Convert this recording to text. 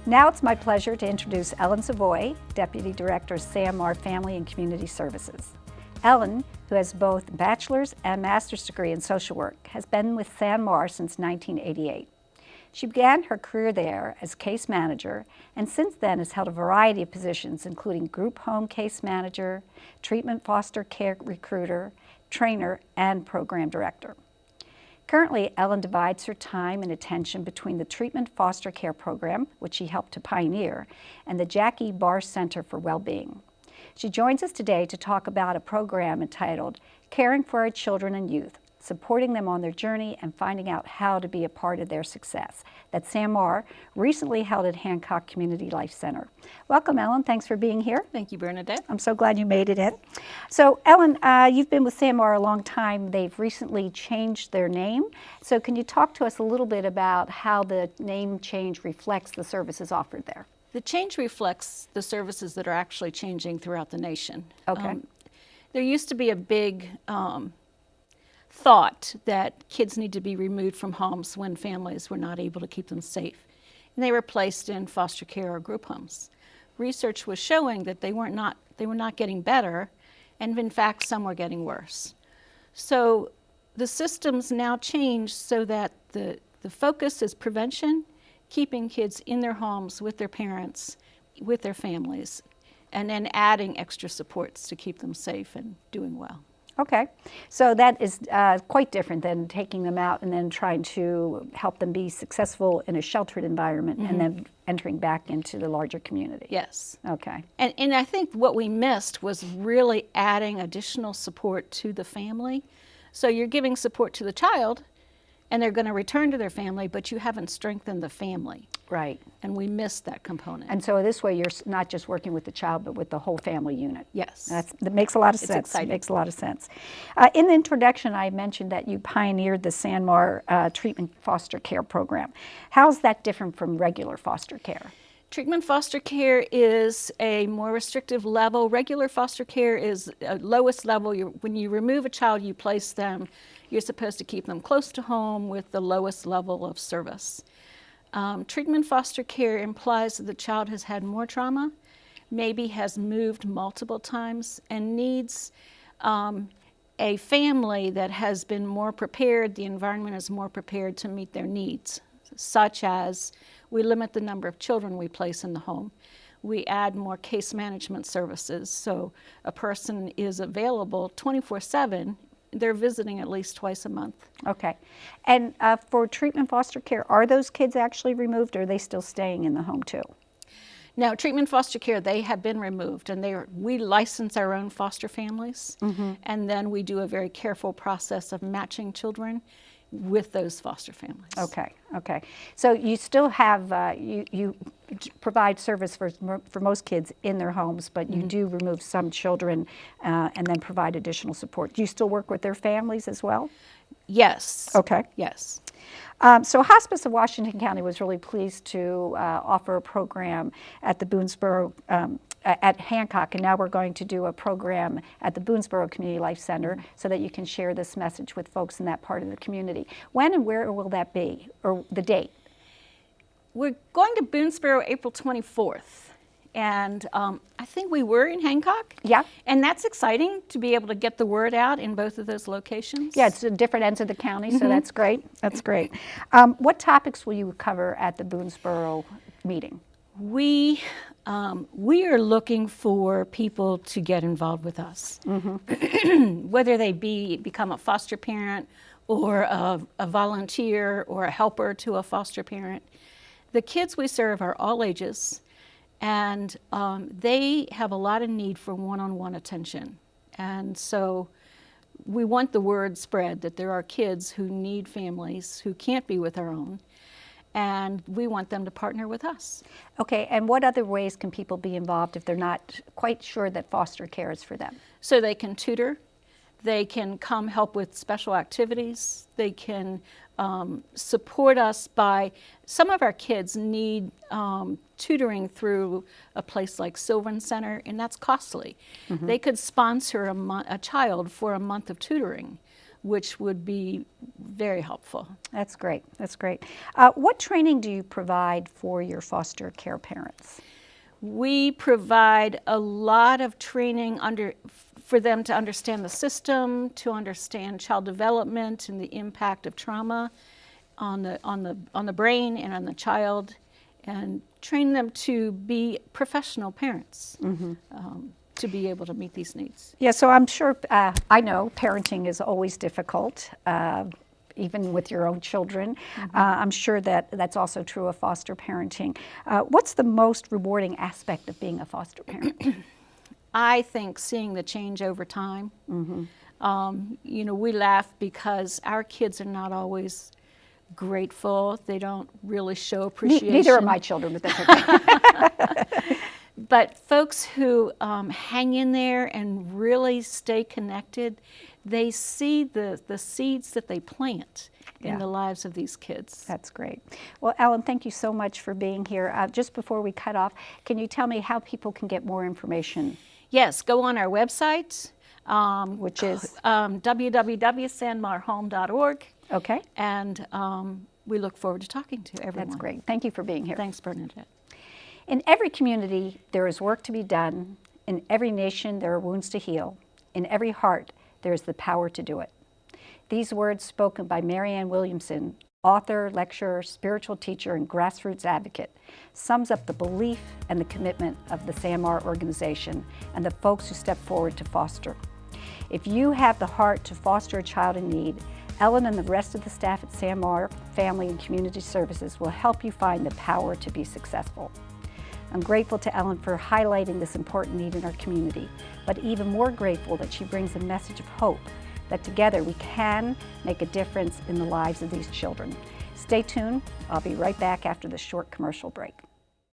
Now it's my pleasure to introduce Ellen Savoy, Deputy Director, SAMR Family and Community Services. Ellen, who has both a bachelor's and master's degree in social work, has been with SAMR since 1988. She began her career there as case manager and since then has held a variety of positions including group home case manager, treatment foster care recruiter, trainer, and program director. Currently, Ellen divides her time and attention between the Treatment Foster Care Program, which she helped to pioneer, and the Jackie Barr Center for Wellbeing. She joins us today to talk about a program entitled Caring for Our Children and Youth, Supporting Them on Their Journey and Finding Out How to Be a Part of Their Success, that SAMR recently held at Hancock Community Life Center. Welcome, Ellen. Thanks for being here. Thank you, Bernadette. I'm so glad you made it in. So, Ellen, you've been with SAMR a long time. They've recently changed their name. So can you talk to us a little bit about how the name change reflects the services offered there? The change reflects the services that are actually changing throughout the nation. Okay. There used to be a big thought that kids need to be removed from homes when families were not able to keep them safe. And they were placed in foster care or group homes. Research was showing that they were not getting better, and in fact some were getting worse. So the systems now change so that the focus is prevention, keeping kids in their homes with their parents, with their families, and then adding extra supports to keep them safe and doing well. Okay, so that is quite different than taking them out and then trying to help them be successful in a sheltered environment and then entering back into the larger community. Yes. Okay. And I think what we missed was really adding additional support to the family. So you're giving support to the child, and they're going to return to their family, but you haven't strengthened the family. Right. And we missed that component. And so this way you're not just working with the child, but with the whole family unit. Yes. That makes a lot of It's sense. exciting. It makes a lot of sense. In the introduction, I mentioned that you pioneered the SAMR Treatment Foster Care Program. How's that different from regular foster care? Treatment foster care is a more restrictive level. Regular foster care is lowest level. When you remove a child, you place them. You're supposed to keep them close to home with the lowest level of service. Treatment foster care implies that the child has had more trauma, maybe has moved multiple times, and needs a family that has been more prepared, the environment is more prepared to meet their needs, such as we limit the number of children we place in the home. We add more case management services, so a person is available 24/7. They're visiting at least twice a month. Okay. And for treatment foster care, are those kids actually removed, or are they still staying in the home too? Now, treatment foster care, they have been removed, and we license our own foster families, and then we do a very careful process of matching children with those foster families. Okay, okay. So you still have, you provide service for most kids in their homes, but you do remove some children and then provide additional support. Do you still work with their families as well? Yes. Okay. Yes. So Hospice of Washington County was really pleased to offer a program at the Boonsboro, at Hancock, and now we're going to do a program at the Boonsboro Community Life Center so that you can share this message with folks in that part of the community. When and where will that be, or the date? We're going to Boonsboro April 24th, and I think we were in Hancock. Yeah. And that's exciting to be able to get the word out in both of those locations. Yeah, it's different ends of the county, so that's great. That's great. What topics will you cover at the Boonsboro meeting? We are looking for people to get involved with us, whether they become a foster parent or a volunteer or a helper to a foster parent. The kids we serve are all ages, and they have a lot of need for one-on-one attention. And so we want the word spread that there are kids who need families who can't be with their own, and we want them to partner with us. Okay, and what other ways can people be involved if they're not quite sure that foster care is for them? So they can tutor, they can come help with special activities, they can support us by, some of our kids need tutoring through a place like Sylvan Center, and that's costly. They could sponsor a child for a month of tutoring, which would be very helpful. That's great. That's great. What training do you provide for your foster care parents? We provide a lot of training for them to understand the system, to understand child development and the impact of trauma on the brain and on the child, and train them to be professional parents. To be able to meet these needs. Yeah, so I'm sure, I know parenting is always difficult, even with your own children. I'm sure that that's also true of foster parenting. What's the most rewarding aspect of being a foster parent? I think seeing the change over time. You know, we laugh because our kids are not always grateful. They don't really show appreciation. Neither are my children, but that's okay. But folks who hang in there and really stay connected, they see the seeds that they plant in the lives of these kids. That's great. Well, Ellen, thank you so much for being here. Just before we cut off, can you tell me how people can get more information? Yes, go on our website, Which is? www.sanmarhome.org. Okay. And we look forward to talking to everyone. That's great. Thank you for being here. Thanks, Bernadette. In every community, there is work to be done. In every nation, there are wounds to heal. In every heart, there is the power to do it. These words spoken by Marianne Williamson, author, lecturer, spiritual teacher, and grassroots advocate, sums up the belief and the commitment of the SAMR organization and the folks who step forward to foster. If you have the heart to foster a child in need, Ellen and the rest of the staff at SAMR Family and Community Services will help you find the power to be successful. I'm grateful to Ellen for highlighting this important need in our community, but even more grateful that she brings a message of hope that together we can make a difference in the lives of these children. Stay tuned. I'll be right back after this short commercial break.